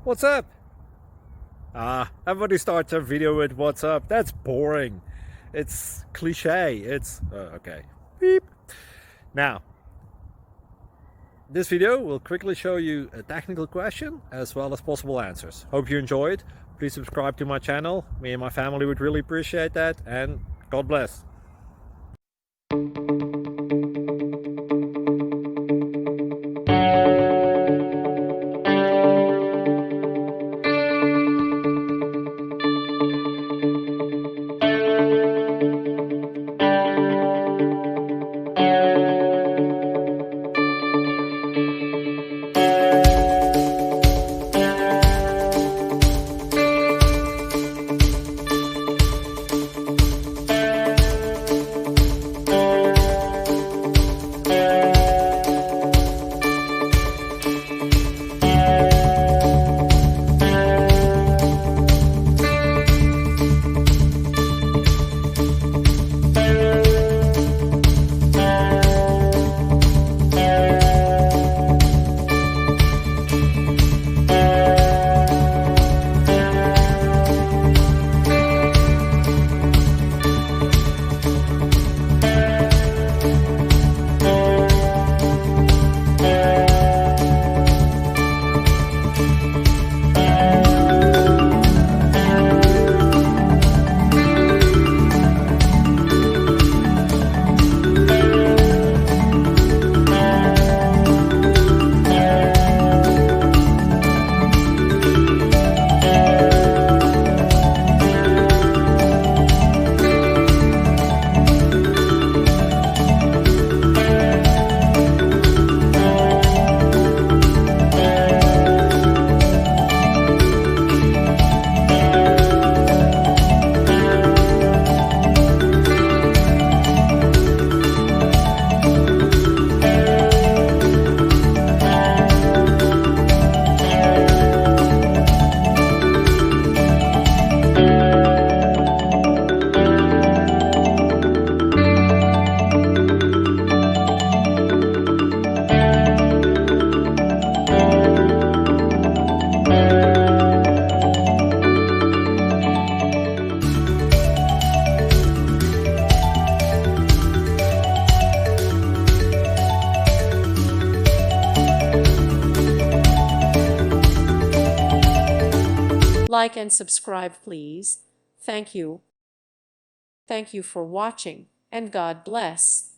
What's up? Everybody starts a video with what's up. That's boring. It's cliche. It's okay. Beep. Now, this video will quickly show you a technical question as well as possible answers. Hope you enjoyed. Please subscribe to my channel. Me and my family would really appreciate that, and God bless. Like and subscribe, please. Thank you. Thank you for watching, and God bless.